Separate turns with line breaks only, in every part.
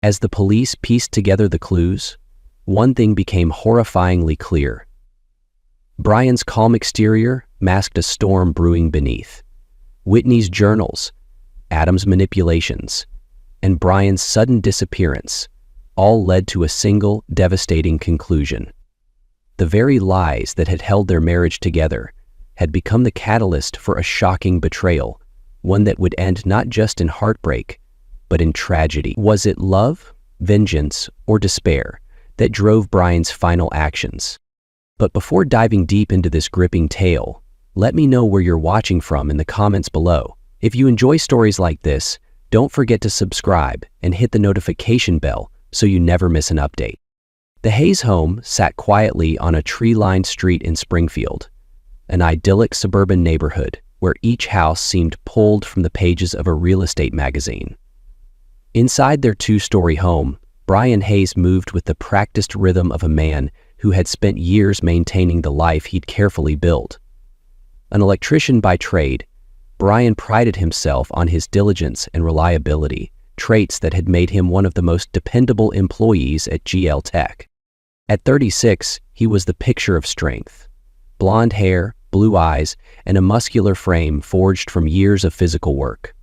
As the police pieced together the clues, one thing became horrifyingly clear. Brian's calm exterior masked a storm brewing beneath. Whitney's journals, Adam's manipulations, and Brian's sudden disappearance all led to a single devastating conclusion. The very lies that had held their marriage together had become the catalyst for a shocking betrayal, one that would end not just in heartbreak, but in tragedy. Was it love, vengeance, or despair that drove Brian's final actions? But before diving deep into this gripping tale, let me know where you're watching from in the comments below. If you enjoy stories like this, don't forget to subscribe and hit the notification bell so you never miss an update. The Hayes home sat quietly on a tree-lined street in Springfield, an idyllic suburban neighborhood where each house seemed pulled from the pages of a real estate magazine. Inside their two-story home, Brian Hayes moved with the practiced rhythm of a man who had spent years maintaining the life he'd carefully built. An electrician by trade, Brian prided himself on his diligence and reliability, traits that had made him one of the most dependable employees at GL Tech. At 36, he was the picture of strength. Blonde hair, blue eyes, and a muscular frame forged from years of physical work.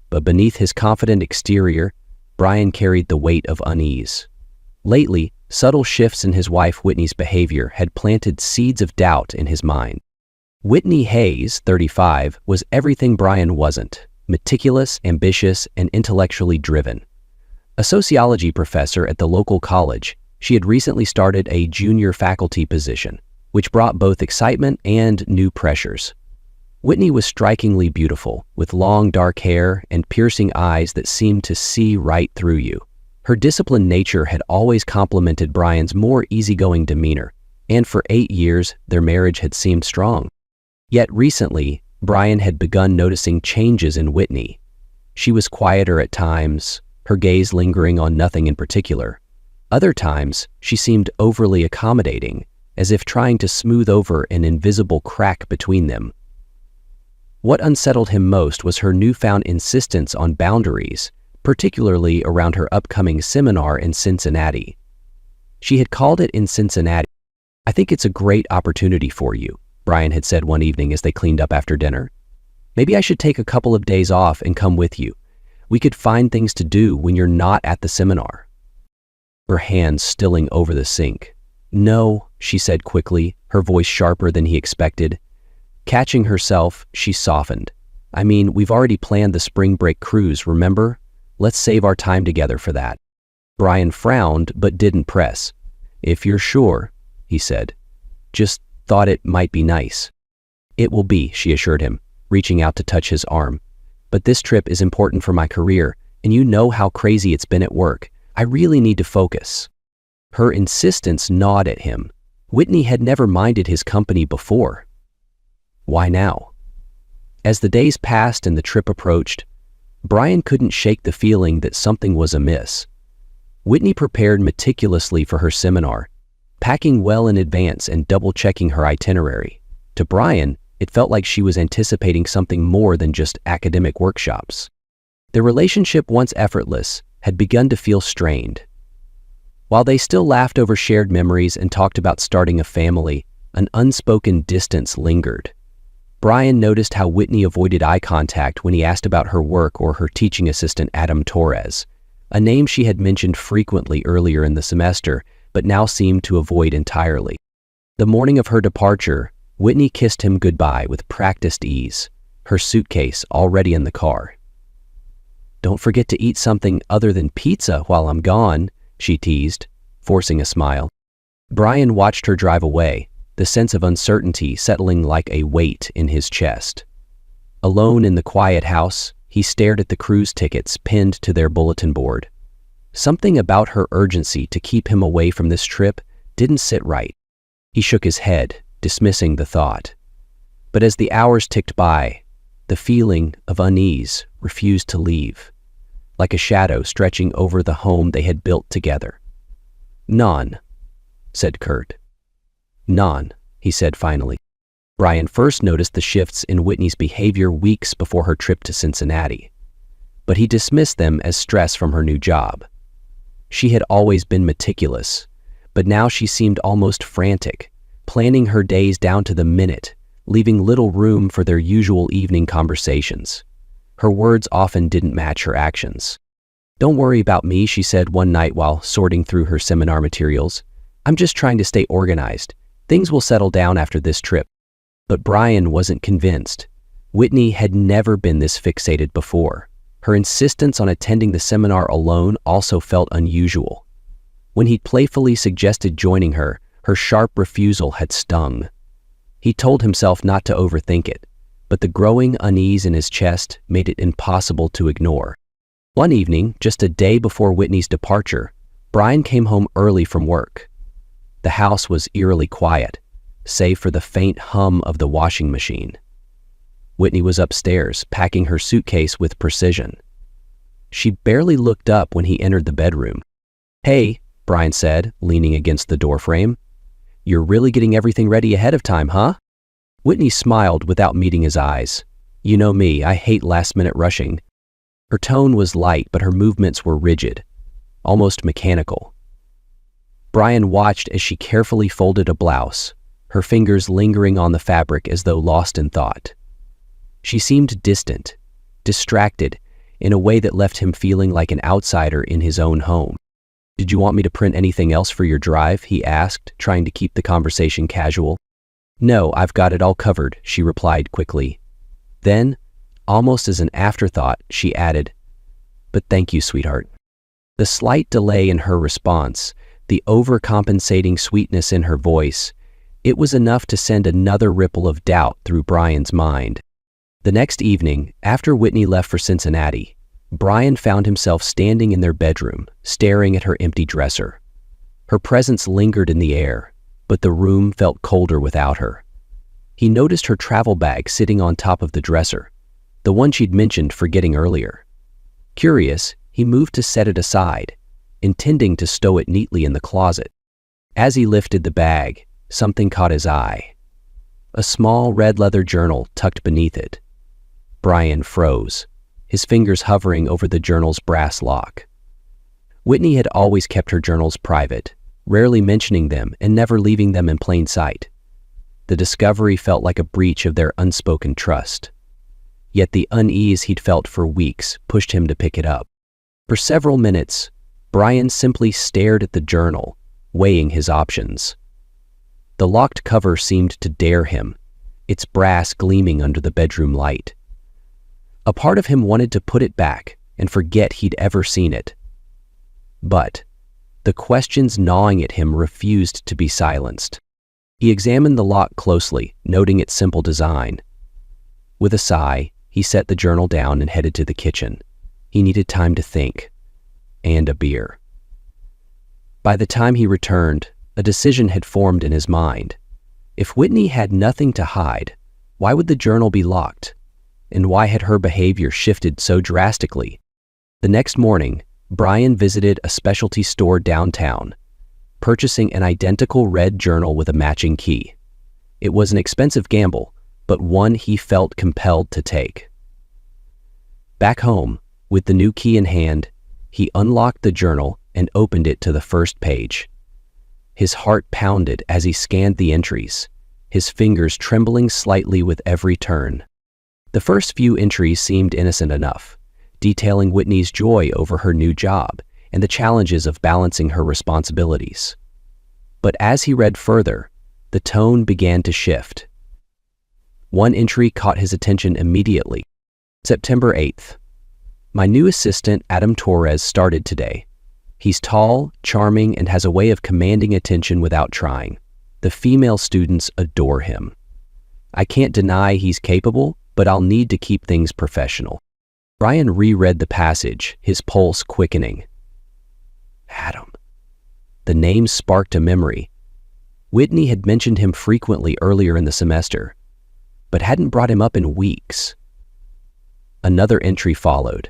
But beneath his confident exterior, Brian carried the weight of unease. Lately, subtle shifts in his wife Whitney's behavior had planted seeds of doubt in his mind. Whitney Hayes, 35, was everything Brian wasn't: meticulous, ambitious, and intellectually driven. A sociology professor at the local college, she had recently started a junior faculty position, which brought both excitement and new pressures. Whitney was strikingly beautiful, with long dark hair and piercing eyes that seemed to see right through you. Her disciplined nature had always complemented Brian's more easygoing demeanor, and for 8 years their marriage had seemed strong. Yet recently, Brian had begun noticing changes in Whitney. She was quieter at times, her gaze lingering on nothing in particular. Other times, she seemed overly accommodating, as if trying to smooth over an invisible crack between them. What unsettled him most was her newfound insistence on boundaries, particularly around her upcoming seminar in Cincinnati. She had called it in Cincinnati. "I think it's a great opportunity for you," Brian had said one evening as they cleaned up after dinner. "Maybe I should take a couple of days off and come with you. We could find things to do when you're not at the seminar." Her hands stilling over the sink. "No," she said quickly, her voice sharper than he expected. Catching herself, she softened. "I mean, we've already planned the spring break cruise, remember? Let's save our time together for that." Brian frowned but didn't press. "If you're sure," he said. "Just thought it might be nice." "It will be," she assured him, reaching out to touch his arm. "But this trip is important for my career, and you know how crazy it's been at work. I really need to focus." Her insistence gnawed at him. Whitney had never minded his company before. Why now? As the days passed and the trip approached, Brian couldn't shake the feeling that something was amiss. Whitney prepared meticulously for her seminar, packing well in advance and double-checking her itinerary. To Brian, it felt like she was anticipating something more than just academic workshops. Their relationship, once effortless, had begun to feel strained. While they still laughed over shared memories and talked about starting a family, an unspoken distance lingered. Brian noticed how Whitney avoided eye contact when he asked about her work or her teaching assistant Adam Torres, a name she had mentioned frequently earlier in the semester, but now seemed to avoid entirely. The morning of her departure, Whitney kissed him goodbye with practiced ease, her suitcase already in the car. "Don't forget to eat something other than pizza while I'm gone," she teased, forcing a smile. Brian watched her drive away, the sense of uncertainty settling like a weight in his chest. Alone in the quiet house, he stared at the cruise tickets pinned to their bulletin board. Something about her urgency to keep him away from this trip didn't sit right. He shook his head, dismissing the thought. But as the hours ticked by, the feeling of unease refused to leave, like a shadow stretching over the home they had built together. "None," said Kurt. "None," he said finally. Brian first noticed the shifts in Whitney's behavior weeks before her trip to Cincinnati, but he dismissed them as stress from her new job. She had always been meticulous, but now she seemed almost frantic, planning her days down to the minute, leaving little room for their usual evening conversations. Her words often didn't match her actions. "Don't worry about me," she said one night while sorting through her seminar materials. "I'm just trying to stay organized. Things will settle down after this trip." But Brian wasn't convinced. Whitney had never been this fixated before. Her insistence on attending the seminar alone also felt unusual. When he'd playfully suggested joining her, her sharp refusal had stung. He told himself not to overthink it, but the growing unease in his chest made it impossible to ignore. One evening, just a day before Whitney's departure, Brian came home early from work. The house was eerily quiet, save for the faint hum of the washing machine. Whitney was upstairs, packing her suitcase with precision. She barely looked up when he entered the bedroom. "Hey," Brian said, leaning against the doorframe. "You're really getting everything ready ahead of time, huh?" Whitney smiled without meeting his eyes. "You know me, I hate last-minute rushing." Her tone was light, but her movements were rigid, almost mechanical. Brian watched as she carefully folded a blouse, her fingers lingering on the fabric as though lost in thought. She seemed distant, distracted, in a way that left him feeling like an outsider in his own home. "Did you want me to print anything else for your drive?" he asked, trying to keep the conversation casual. "No, I've got it all covered," she replied quickly. Then, almost as an afterthought, she added, "But thank you, sweetheart." The slight delay in her response, the overcompensating sweetness in her voice, it was enough to send another ripple of doubt through Brian's mind. The next evening, after Whitney left for Cincinnati, Brian found himself standing in their bedroom, staring at her empty dresser. Her presence lingered in the air, but the room felt colder without her. He noticed her travel bag sitting on top of the dresser, the one she'd mentioned forgetting earlier. Curious, he moved to set it aside, intending to stow it neatly in the closet. As he lifted the bag, something caught his eye. A small red leather journal tucked beneath it. Brian froze, his fingers hovering over the journal's brass lock. Whitney had always kept her journals private, rarely mentioning them and never leaving them in plain sight. The discovery felt like a breach of their unspoken trust. Yet the unease he'd felt for weeks pushed him to pick it up. For several minutes, Brian simply stared at the journal, weighing his options. The locked cover seemed to dare him, its brass gleaming under the bedroom light. A part of him wanted to put it back and forget he'd ever seen it. But the questions gnawing at him refused to be silenced. He examined the lock closely, noting its simple design. With a sigh, he set the journal down and headed to the kitchen. He needed time to think. And a beer. By the time he returned, a decision had formed in his mind. If Whitney had nothing to hide, why would the journal be locked? And why had her behavior shifted so drastically? The next morning, Brian visited a specialty store downtown, purchasing an identical red journal with a matching key. It was an expensive gamble, but one he felt compelled to take. Back home, with the new key in hand, he unlocked the journal and opened it to the first page. His heart pounded as he scanned the entries, his fingers trembling slightly with every turn. The first few entries seemed innocent enough, detailing Whitney's joy over her new job and the challenges of balancing her responsibilities. But as he read further, the tone began to shift. One entry caught his attention immediately. September 8th. My new assistant, Adam Torres, started today. He's tall, charming, and has a way of commanding attention without trying. The female students adore him. I can't deny he's capable, but I'll need to keep things professional. Brian reread the passage, his pulse quickening. Adam. The name sparked a memory. Whitney had mentioned him frequently earlier in the semester, but hadn't brought him up in weeks. Another entry followed.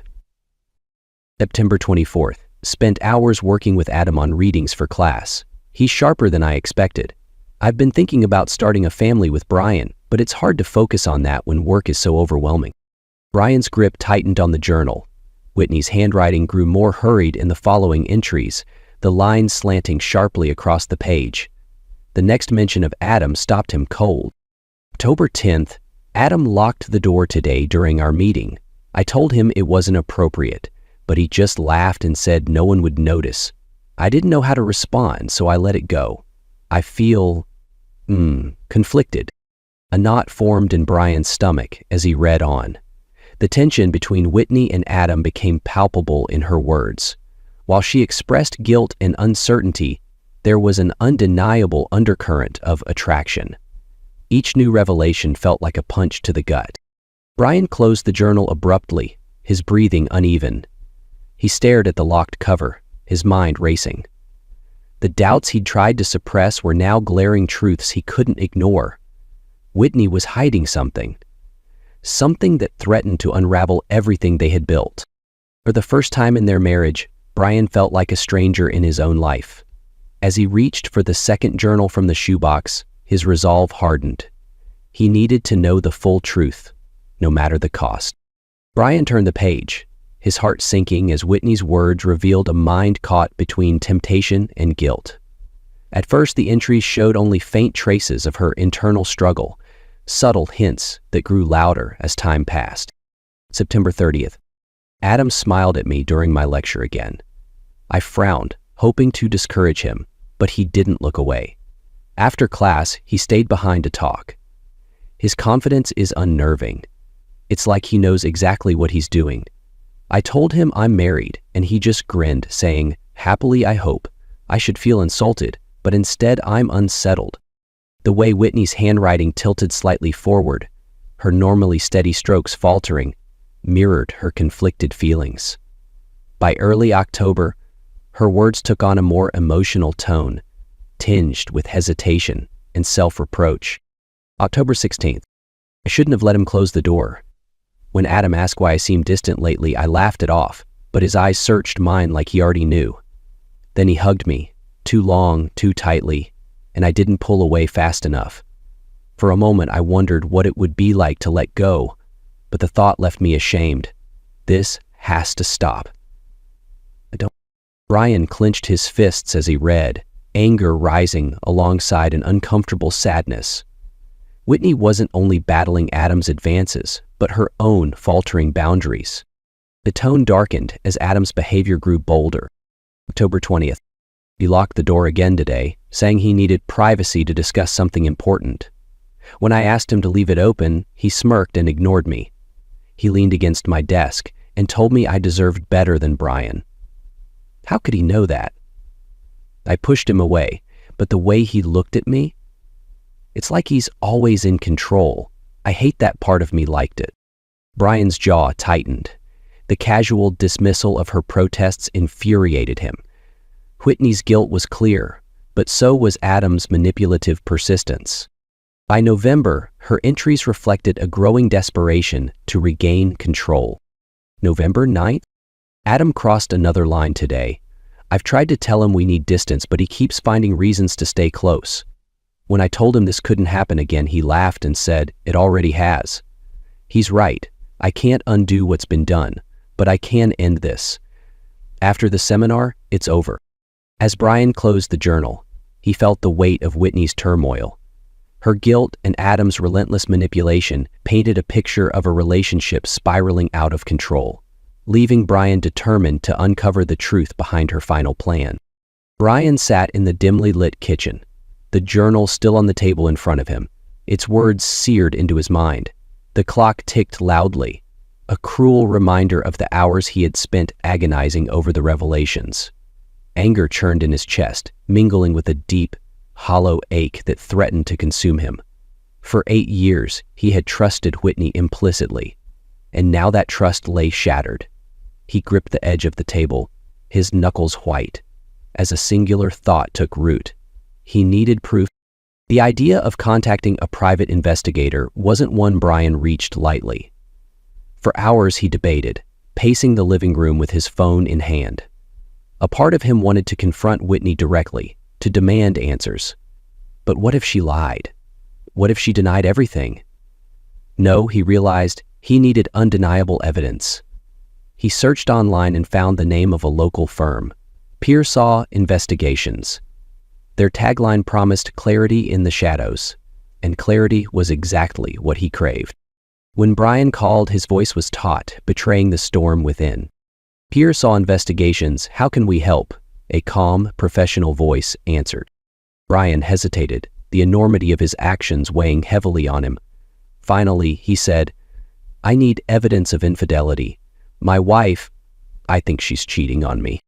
September 24th. Spent hours working with Adam on readings for class. He's sharper than I expected. I've been thinking about starting a family with Brian, but it's hard to focus on that when work is so overwhelming. Brian's grip tightened on the journal, Whitney's handwriting grew more hurried in the following entries, the lines slanting sharply across the page. The next mention of Adam stopped him cold. October 10th, Adam locked the door today during our meeting. I told him it wasn't appropriate, but he just laughed and said no one would notice. I didn't know how to respond, so I let it go. I feel, conflicted. A knot formed in Brian's stomach as he read on. The tension between Whitney and Adam became palpable in her words. While she expressed guilt and uncertainty, there was an undeniable undercurrent of attraction. Each new revelation felt like a punch to the gut. Brian closed the journal abruptly, his breathing uneven. He stared at the locked cover, his mind racing. The doubts he'd tried to suppress were now glaring truths he couldn't ignore. Whitney was hiding something that threatened to unravel everything they had built. For the first time in their marriage, Brian felt like a stranger in his own life. As he reached for the second journal from the shoebox, his resolve hardened. He needed to know the full truth, no matter the cost. Brian turned the page, his heart sinking as Whitney's words revealed a mind caught between temptation and guilt. At first, the entries showed only faint traces of her internal struggle, subtle hints that grew louder as time passed. September 30th. Adam smiled at me during my lecture again. I frowned, hoping to discourage him, but he didn't look away. After class, he stayed behind to talk. His confidence is unnerving. It's like he knows exactly what he's doing. I told him I'm married, and he just grinned, saying, "Happily, I hope." I should feel insulted, but instead I'm unsettled. The way Whitney's handwriting tilted slightly forward, her normally steady strokes faltering, mirrored her conflicted feelings. By early October, her words took on a more emotional tone, tinged with hesitation and self-reproach. October 16th. I shouldn't have let him close the door. When Adam asked why I seemed distant lately, I laughed it off, but his eyes searched mine like he already knew. Then he hugged me, too long, too tightly, and I didn't pull away fast enough. For a moment, I wondered what it would be like to let go, but the thought left me ashamed. This has to stop. Brian clenched his fists as he read, anger rising alongside an uncomfortable sadness. Whitney wasn't only battling Adam's advances, but her own faltering boundaries. The tone darkened as Adam's behavior grew bolder. October 20th. He locked the door again today, saying he needed privacy to discuss something important. When I asked him to leave it open, he smirked and ignored me. He leaned against my desk and told me I deserved better than Brian. How could he know that? I pushed him away, but the way he looked at me, it's like he's always in control. I hate that part of me liked it. Brian's jaw tightened. The casual dismissal of her protests infuriated him. Whitney's guilt was clear, but so was Adam's manipulative persistence. By November, her entries reflected a growing desperation to regain control. November 9th? Adam crossed another line today. I've tried to tell him we need distance, but he keeps finding reasons to stay close. When I told him this couldn't happen again, he laughed and said, "It already has." He's right. I can't undo what's been done, but I can end this. After the seminar, it's over. As Brian closed the journal, he felt the weight of Whitney's turmoil. Her guilt and Adam's relentless manipulation painted a picture of a relationship spiraling out of control, leaving Brian determined to uncover the truth behind her final plan. Brian sat in the dimly lit kitchen, the journal still on the table in front of him, its words seared into his mind. The clock ticked loudly, a cruel reminder of the hours he had spent agonizing over the revelations. Anger churned in his chest, mingling with a deep, hollow ache that threatened to consume him. For 8 years, he had trusted Whitney implicitly, and now that trust lay shattered. He gripped the edge of the table, his knuckles white, as a singular thought took root. He needed proof. The idea of contacting a private investigator wasn't one Brian reached lightly. For hours he debated, pacing the living room with his phone in hand. A part of him wanted to confront Whitney directly, to demand answers. But what if she lied? What if she denied everything? No, he realized, he needed undeniable evidence. He searched online and found the name of a local firm, Pearsall Investigations. Their tagline promised clarity in the shadows, and clarity was exactly what he craved. When Brian called, his voice was taut, betraying the storm within. Pearsall Investigations, how can we help? A calm, professional voice answered. Brian hesitated, the enormity of his actions weighing heavily on him. Finally, he said, I need evidence of infidelity. My wife, I think she's cheating on me.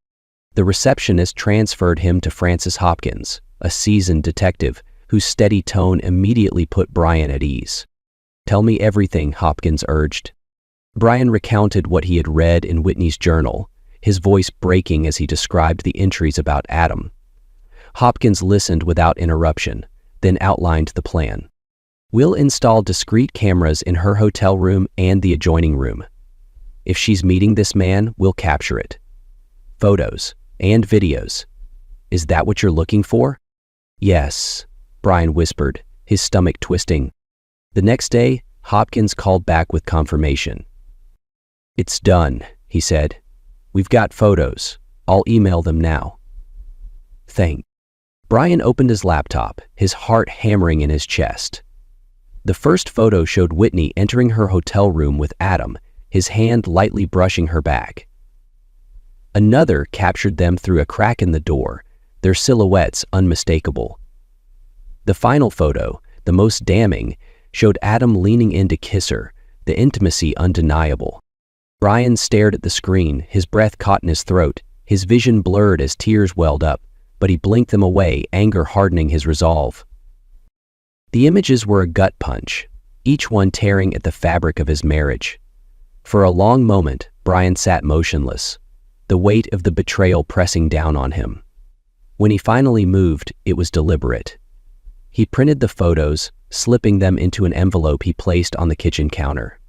The receptionist transferred him to Francis Hopkins, a seasoned detective whose steady tone immediately put Brian at ease. Tell me everything, Hopkins urged. Brian recounted what he had read in Whitney's journal, his voice breaking as he described the entries about Adam. Hopkins listened without interruption, then outlined the plan. We'll install discrete cameras in her hotel room and the adjoining room. If she's meeting this man, we'll capture it. Photos and videos. Is that what you're looking for? Yes, Brian whispered, his stomach twisting. The next day, Hopkins called back with confirmation. It's done, he said. We've got photos. I'll email them now. Thank. Brian opened his laptop, his heart hammering in his chest. The first photo showed Whitney entering her hotel room with Adam, his hand lightly brushing her back. Another captured them through a crack in the door, their silhouettes unmistakable. The final photo, the most damning, showed Adam leaning in to kiss her, the intimacy undeniable. Brian stared at the screen, his breath caught in his throat, his vision blurred as tears welled up, but he blinked them away, anger hardening his resolve. The images were a gut punch, each one tearing at the fabric of his marriage. For a long moment, Brian sat motionless, the weight of the betrayal pressing down on him. When he finally moved, it was deliberate. He printed the photos, slipping them into an envelope he placed on the kitchen counter.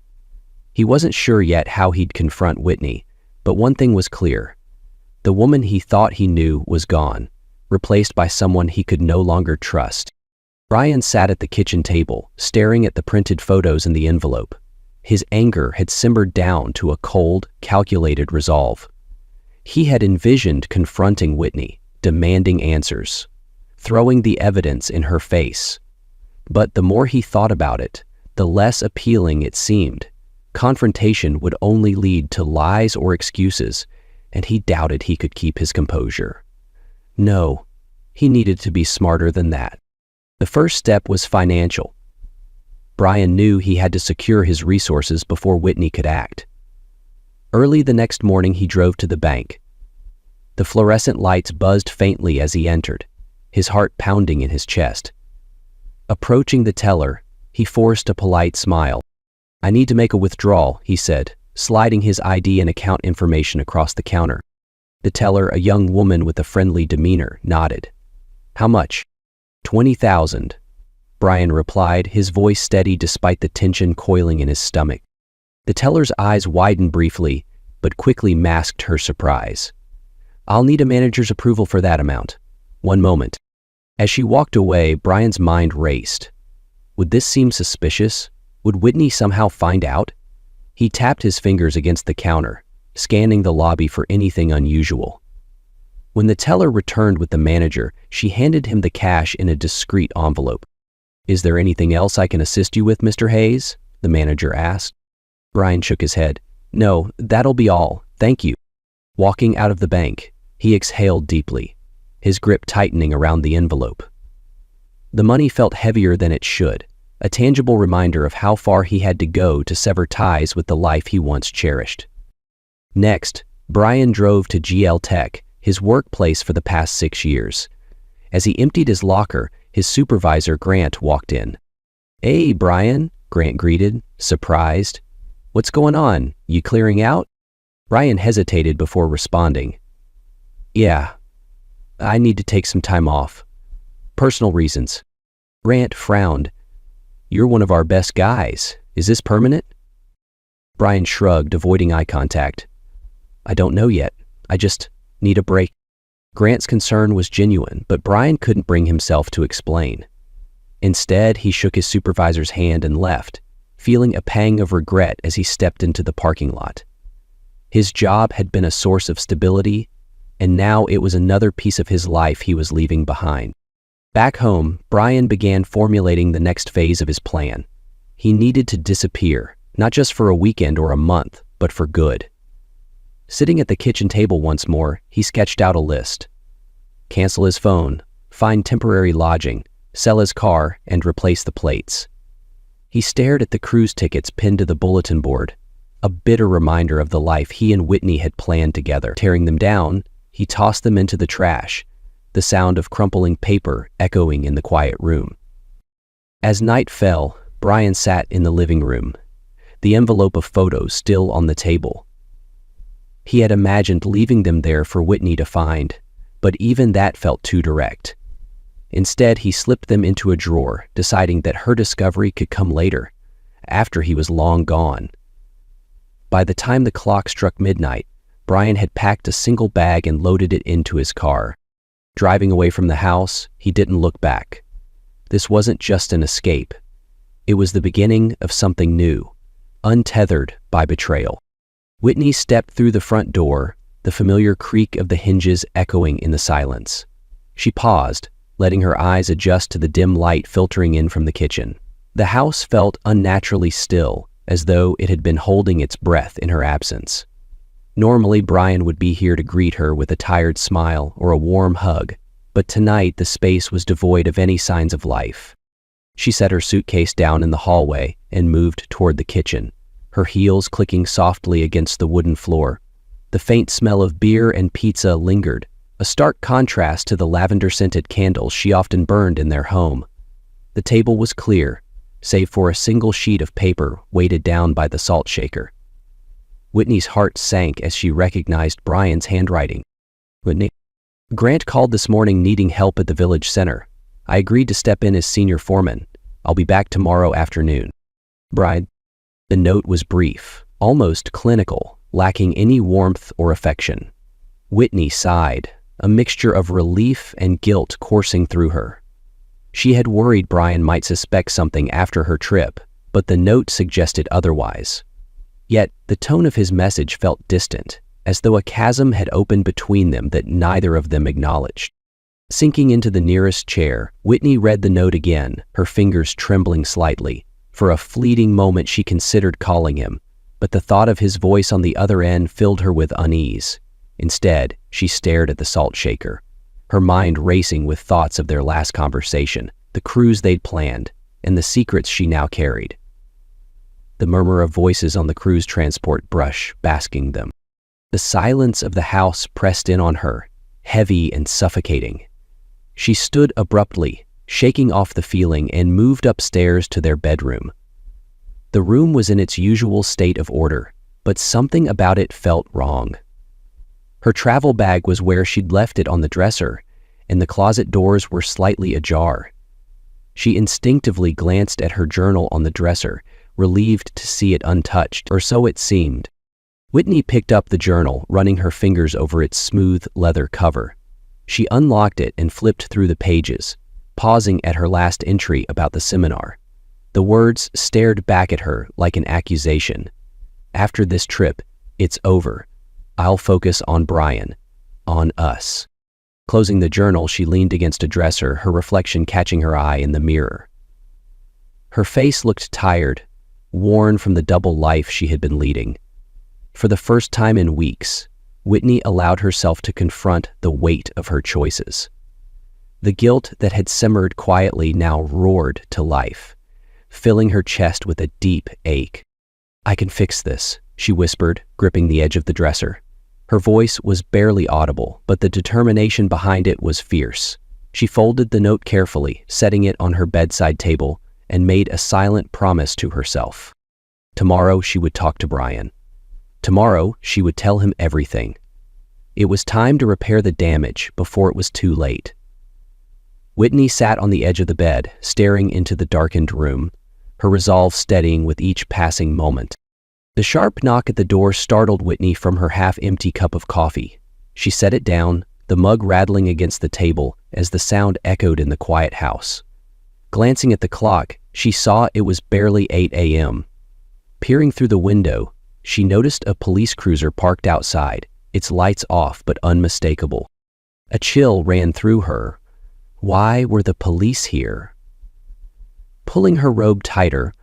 He wasn't sure yet how he'd confront Whitney, but one thing was clear. The woman he thought he knew was gone, replaced by someone he could no longer trust. Brian sat at the kitchen table, staring at the printed photos in the envelope. His anger had simmered down to a cold, calculated resolve. He had envisioned confronting Whitney, demanding answers, throwing the evidence in her face. But the more he thought about it, the less appealing it seemed. Confrontation would only lead to lies or excuses, and he doubted he could keep his composure. No, he needed to be smarter than that. The first step was financial. Brian knew he had to secure his resources before Whitney could act. Early the next morning, he drove to the bank. The fluorescent lights buzzed faintly as he entered, his heart pounding in his chest. Approaching the teller, he forced a polite smile. I need to make a withdrawal, he said, sliding his ID and account information across the counter. The teller, a young woman with a friendly demeanor, nodded. How much? 20,000. Brian replied, his voice steady despite the tension coiling in his stomach. The teller's eyes widened briefly, but quickly masked her surprise. I'll need a manager's approval for that amount. One moment. As she walked away, Brian's mind raced. Would this seem suspicious? Would Whitney somehow find out? He tapped his fingers against the counter, scanning the lobby for anything unusual. When the teller returned with the manager, she handed him the cash in a discreet envelope. Is there anything else I can assist you with, Mr. Hayes? The manager asked. Brian shook his head. No, that'll be all, thank you. Walking out of the bank, he exhaled deeply, his grip tightening around the envelope. The money felt heavier than it should, a tangible reminder of how far he had to go to sever ties with the life he once cherished. Next, Brian drove to GL Tech, his workplace for the past 6 years. As he emptied his locker, his supervisor, Grant, walked in. Hey, Brian, Grant greeted, surprised. What's going on? You clearing out? Brian hesitated before responding. Yeah, I need to take some time off. Personal reasons. Grant frowned. You're one of our best guys. Is this permanent? Brian shrugged, avoiding eye contact. I don't know yet. I just need a break. Grant's concern was genuine, but Brian couldn't bring himself to explain. Instead, he shook his supervisor's hand and left, feeling a pang of regret as he stepped into the parking lot. His job had been a source of stability, and now it was another piece of his life he was leaving behind. Back home, Brian began formulating the next phase of his plan. He needed to disappear, not just for a weekend or a month, but for good. Sitting at the kitchen table once more, he sketched out a list. Cancel his phone, find temporary lodging, sell his car, and replace the plates. He stared at the cruise tickets pinned to the bulletin board, a bitter reminder of the life he and Whitney had planned together. Tearing them down, he tossed them into the trash, the sound of crumpling paper echoing in the quiet room. As night fell, Brian sat in the living room, the envelope of photos still on the table. He had imagined leaving them there for Whitney to find, but even that felt too direct. Instead, he slipped them into a drawer, deciding that her discovery could come later, after he was long gone. By the time the clock struck midnight, Brian had packed a single bag and loaded it into his car. Driving away from the house, he didn't look back. This wasn't just an escape. It was the beginning of something new, untethered by betrayal. Whitney stepped through the front door, the familiar creak of the hinges echoing in the silence. She paused, letting her eyes adjust to the dim light filtering in from the kitchen. The house felt unnaturally still, as though it had been holding its breath in her absence. Normally, Brian would be here to greet her with a tired smile or a warm hug, but tonight the space was devoid of any signs of life. She set her suitcase down in the hallway and moved toward the kitchen, her heels clicking softly against the wooden floor. The faint smell of beer and pizza lingered, a stark contrast to the lavender-scented candles she often burned in their home. The table was clear, save for a single sheet of paper weighted down by the salt shaker. Whitney's heart sank as she recognized Brian's handwriting. Whitney, Grant called this morning needing help at the village center. I agreed to step in as senior foreman. I'll be back tomorrow afternoon. Brian. The note was brief, almost clinical, lacking any warmth or affection. Whitney sighed, a mixture of relief and guilt coursing through her. She had worried Brian might suspect something after her trip, but the note suggested otherwise. Yet, the tone of his message felt distant, as though a chasm had opened between them that neither of them acknowledged. Sinking into the nearest chair, Whitney read the note again, her fingers trembling slightly. For a fleeting moment she considered calling him, but the thought of his voice on the other end filled her with unease. Instead, she stared at the salt shaker, her mind racing with thoughts of their last conversation, the cruise they'd planned, and the secrets she now carried. The murmur of voices on the cruise transport brush basking them. The silence of the house pressed in on her, heavy and suffocating. She stood abruptly, shaking off the feeling, and moved upstairs to their bedroom. The room was in its usual state of order, but something about it felt wrong. Her travel bag was where she'd left it on the dresser, and the closet doors were slightly ajar. She instinctively glanced at her journal on the dresser, relieved to see it untouched, or so it seemed. Whitney picked up the journal, running her fingers over its smooth leather cover. She unlocked it and flipped through the pages, pausing at her last entry about the seminar. The words stared back at her like an accusation. After this trip, it's over. I'll focus on Brian, on us. Closing the journal, she leaned against a dresser, her reflection catching her eye in the mirror. Her face looked tired, worn from the double life she had been leading. For the first time in weeks, Whitney allowed herself to confront the weight of her choices. The guilt that had simmered quietly now roared to life, filling her chest with a deep ache. I can fix this, she whispered, gripping the edge of the dresser. Her voice was barely audible, but the determination behind it was fierce. She folded the note carefully, setting it on her bedside table, and made a silent promise to herself. Tomorrow she would talk to Brian. Tomorrow she would tell him everything. It was time to repair the damage before it was too late. Whitney sat on the edge of the bed, staring into the darkened room, her resolve steadying with each passing moment. The sharp knock at the door startled Whitney from her half-empty cup of coffee. She set it down, the mug rattling against the table as the sound echoed in the quiet house. Glancing at the clock, she saw it was barely 8 a.m. Peering through the window, she noticed a police cruiser parked outside, its lights off but unmistakable. A chill ran through her. Why were the police here? Pulling her robe tighter,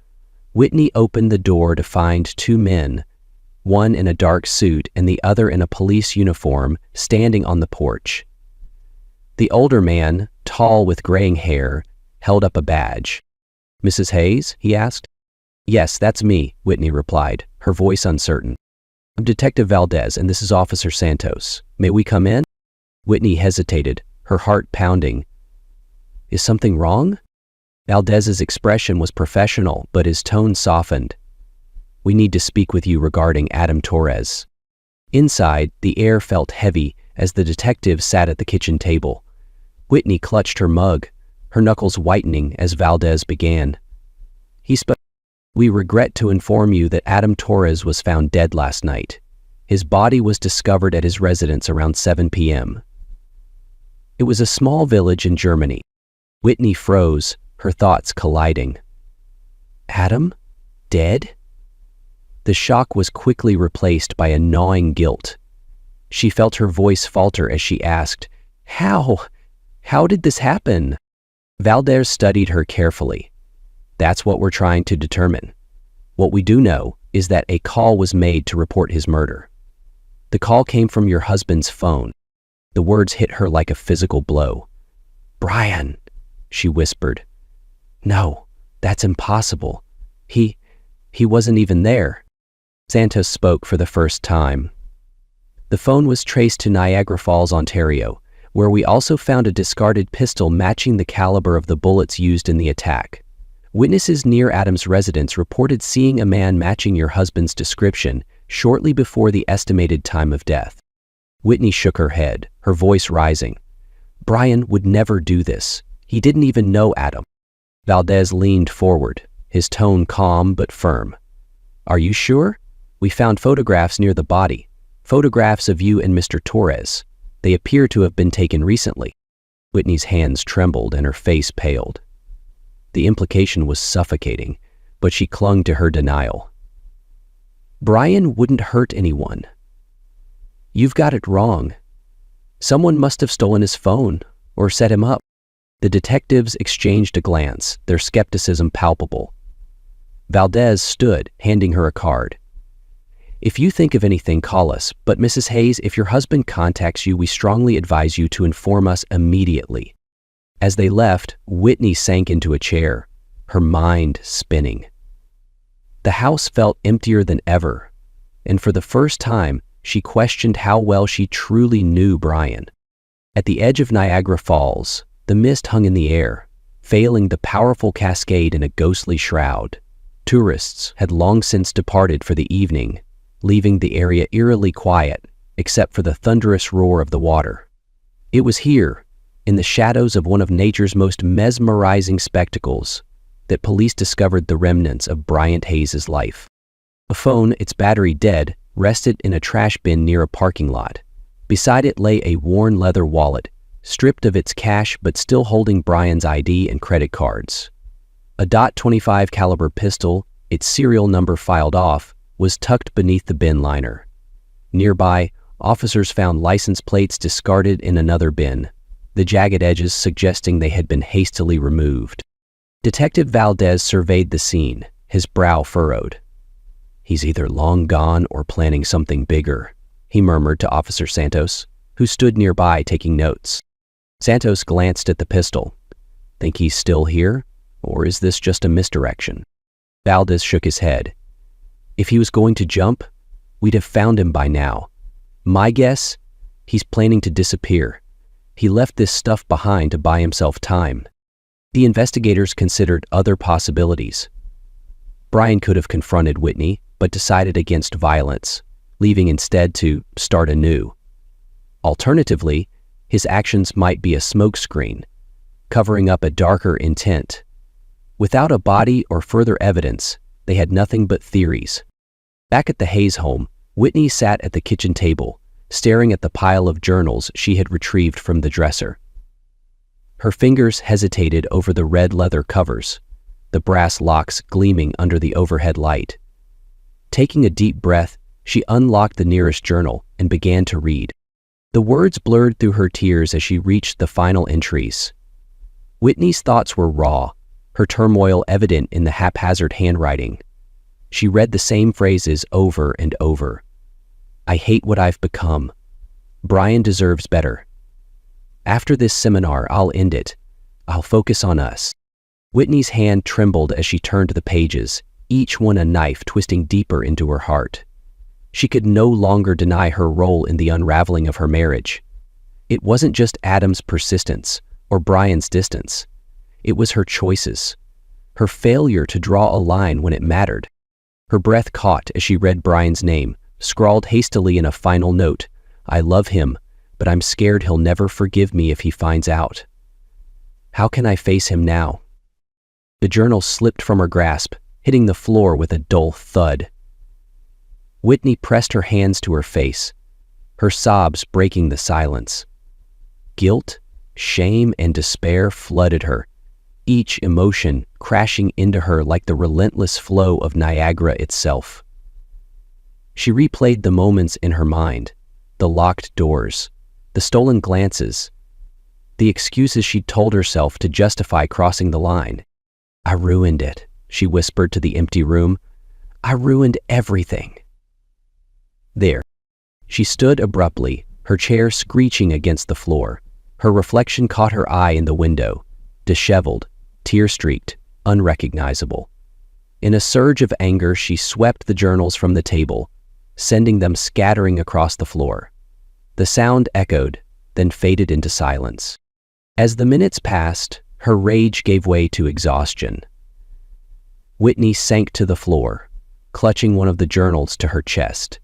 Whitney opened the door to find two men, one in a dark suit and the other in a police uniform, standing on the porch. The older man, tall with graying hair, held up a badge. "Mrs. Hayes?" he asked. "Yes, that's me," Whitney replied, her voice uncertain. "I'm Detective Valdez, and this is Officer Santos. May we come in?" Whitney hesitated, her heart pounding. "Is something wrong?" Valdez's expression was professional, but his tone softened. "We need to speak with you regarding Adam Torres." Inside, the air felt heavy as the detective sat at the kitchen table. Whitney clutched her mug, her knuckles whitening as Valdez began. He spoke. "We regret to inform you that Adam Torres was found dead last night. His body was discovered at his residence around 7 p.m. It was a small village in Germany. Whitney froze, her thoughts colliding. Adam? Dead? The shock was quickly replaced by a gnawing guilt. She felt her voice falter as she asked, "How? How did this happen?" Valdez studied her carefully. "That's what we're trying to determine. What we do know is that a call was made to report his murder. The call came from your husband's phone." The words hit her like a physical blow. "Brian," she whispered. "No, that's impossible. He wasn't even there." Santos spoke for the first time. "The phone was traced to Niagara Falls, Ontario, where we also found a discarded pistol matching the caliber of the bullets used in the attack. Witnesses near Adam's residence reported seeing a man matching your husband's description shortly before the estimated time of death." Whitney shook her head, her voice rising. "Brian would never do this. He didn't even know Adam." Valdez leaned forward, his tone calm but firm. "Are you sure? We found photographs near the body, photographs of you and Mr. Torres. They appear to have been taken recently." Whitney's hands trembled and her face paled. The implication was suffocating, but she clung to her denial. "Brian wouldn't hurt anyone. You've got it wrong. Someone must have stolen his phone or set him up." The detectives exchanged a glance, their skepticism palpable. Valdez stood, handing her a card. "If you think of anything, call us, but Mrs. Hayes, if your husband contacts you, we strongly advise you to inform us immediately." As they left, Whitney sank into a chair, her mind spinning. The house felt emptier than ever, and for the first time, she questioned how well she truly knew Brian. At the edge of Niagara Falls, the mist hung in the air, veiling the powerful cascade in a ghostly shroud. Tourists had long since departed for the evening, leaving the area eerily quiet, except for the thunderous roar of the water. It was here, in the shadows of one of nature's most mesmerizing spectacles, that police discovered the remnants of Bryant Hayes' life. A phone, its battery dead, rested in a trash bin near a parking lot. Beside it lay a worn leather wallet, stripped of its cash but still holding Brian's ID and credit cards. A .25 caliber pistol, its serial number filed off, was tucked beneath the bin liner. Nearby, officers found license plates discarded in another bin, the jagged edges suggesting they had been hastily removed. Detective Valdez surveyed the scene, his brow furrowed. "He's either long gone or planning something bigger," he murmured to Officer Santos, who stood nearby taking notes. Santos glanced at the pistol. "Think he's still here, or is this just a misdirection?" Valdez shook his head. "If he was going to jump, we'd have found him by now. My guess, he's planning to disappear. He left this stuff behind to buy himself time." The investigators considered other possibilities. Brian could have confronted Whitney, but decided against violence, leaving instead to start anew. Alternatively, his actions might be a smokescreen, covering up a darker intent. Without a body or further evidence, they had nothing but theories. Back at the Hayes home, Whitney sat at the kitchen table, staring at the pile of journals she had retrieved from the dresser. Her fingers hesitated over the red leather covers, the brass locks gleaming under the overhead light. Taking a deep breath, she unlocked the nearest journal and began to read. The words blurred through her tears as she reached the final entries. Whitney's thoughts were raw, her turmoil evident in the haphazard handwriting. She read the same phrases over and over. "I hate what I've become. Brian deserves better. After this seminar, I'll end it. I'll focus on us." Whitney's hand trembled as she turned the pages, each one a knife twisting deeper into her heart. She could no longer deny her role in the unraveling of her marriage. It wasn't just Adam's persistence or Brian's distance. It was her choices, her failure to draw a line when it mattered. Her breath caught as she read Brian's name, scrawled hastily in a final note. "I love him, but I'm scared he'll never forgive me if he finds out. How can I face him now?" The journal slipped from her grasp, hitting the floor with a dull thud. Whitney pressed her hands to her face, her sobs breaking the silence. Guilt, shame, and despair flooded her, each emotion crashing into her like the relentless flow of Niagara itself. She replayed the moments in her mind, the locked doors, the stolen glances, the excuses she'd told herself to justify crossing the line. "I ruined it," she whispered to the empty room. "I ruined everything." There, she stood abruptly, her chair screeching against the floor. Her reflection caught her eye in the window, disheveled, tear-streaked, unrecognizable. In a surge of anger, she swept the journals from the table, sending them scattering across the floor. The sound echoed, then faded into silence. As the minutes passed, her rage gave way to exhaustion. Whitney sank to the floor, clutching one of the journals to her chest.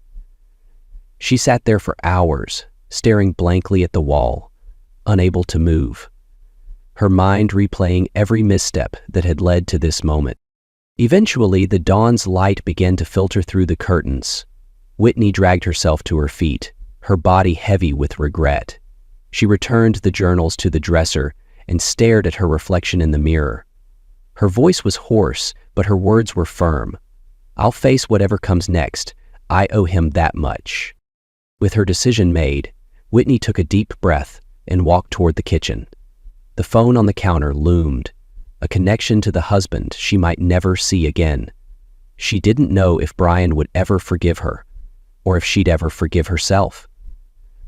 She sat there for hours, staring blankly at the wall, unable to move, her mind replaying every misstep that had led to this moment. Eventually, the dawn's light began to filter through the curtains. Whitney dragged herself to her feet, her body heavy with regret. She returned the journals to the dresser and stared at her reflection in the mirror. Her voice was hoarse, but her words were firm. "I'll face whatever comes next. I owe him that much." With her decision made, Whitney took a deep breath and walked toward the kitchen. The phone on the counter loomed, a connection to the husband she might never see again. She didn't know if Brian would ever forgive her, or if she'd ever forgive herself.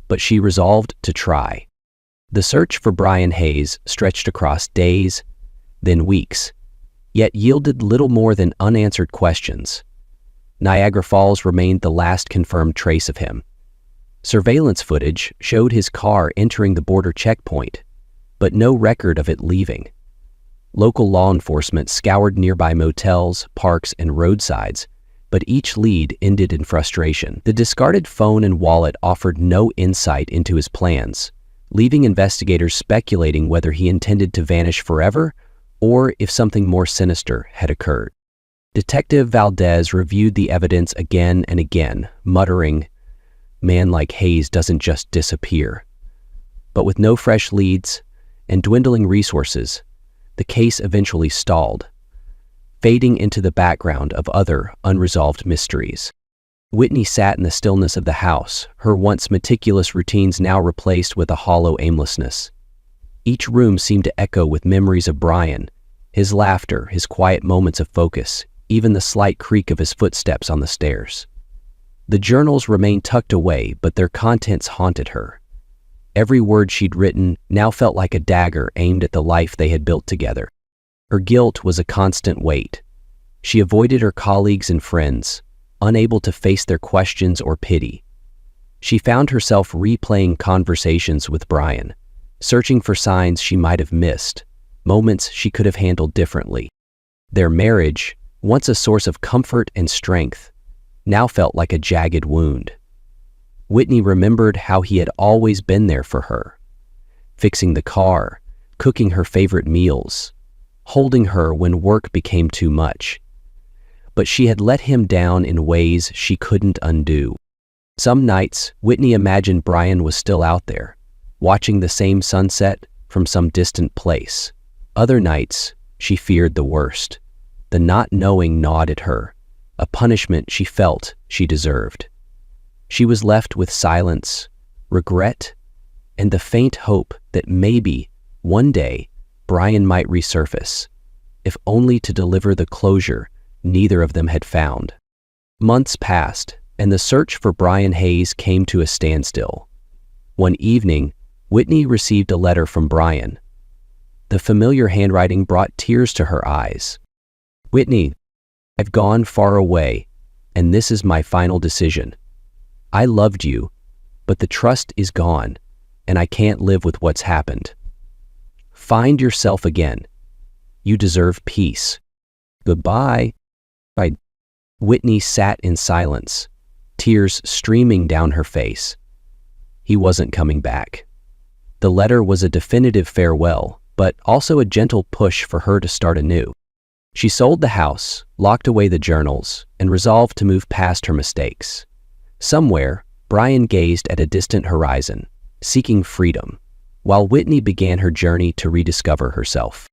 But she resolved to try. The search for Brian Hayes stretched across days, then weeks, yet yielded little more than unanswered questions. Niagara Falls remained the last confirmed trace of him. Surveillance footage showed his car entering the border checkpoint, but no record of it leaving. Local law enforcement scoured nearby motels, parks, and roadsides, but each lead ended in frustration. The discarded phone and wallet offered no insight into his plans, leaving investigators speculating whether he intended to vanish forever or if something more sinister had occurred. Detective Valdez reviewed the evidence again and again, muttering, "Man like Hayes doesn't just disappear." But with no fresh leads and dwindling resources, the case eventually stalled, fading into the background of other unresolved mysteries. Whitney sat in the stillness of the house, her once meticulous routines now replaced with a hollow aimlessness. Each room seemed to echo with memories of Brian, his laughter, his quiet moments of focus, even the slight creak of his footsteps on the stairs. The journals remained tucked away, but their contents haunted her. Every word she'd written now felt like a dagger aimed at the life they had built together. Her guilt was a constant weight. She avoided her colleagues and friends, unable to face their questions or pity. She found herself replaying conversations with Brian, searching for signs she might have missed, moments she could have handled differently. Their marriage, once a source of comfort and strength, now felt like a jagged wound. Whitney remembered how he had always been there for her, fixing the car, cooking her favorite meals, holding her when work became too much. But she had let him down in ways she couldn't undo. Some nights, Whitney imagined Brian was still out there, watching the same sunset from some distant place. Other nights, she feared the worst. The not knowing gnawed at her, a punishment she felt she deserved. She was left with silence, regret, and the faint hope that maybe, one day, Brian might resurface, if only to deliver the closure neither of them had found. Months passed, and the search for Brian Hayes came to a standstill. One evening, Whitney received a letter from Brian. The familiar handwriting brought tears to her eyes. "Whitney, I've gone far away, and this is my final decision. I loved you, but the trust is gone, and I can't live with what's happened. Find yourself again. You deserve peace. Goodbye." Whitney sat in silence, tears streaming down her face. He wasn't coming back. The letter was a definitive farewell, but also a gentle push for her to start anew. She sold the house, locked away the journals, and resolved to move past her mistakes. Somewhere, Brian gazed at a distant horizon, seeking freedom, while Whitney began her journey to rediscover herself.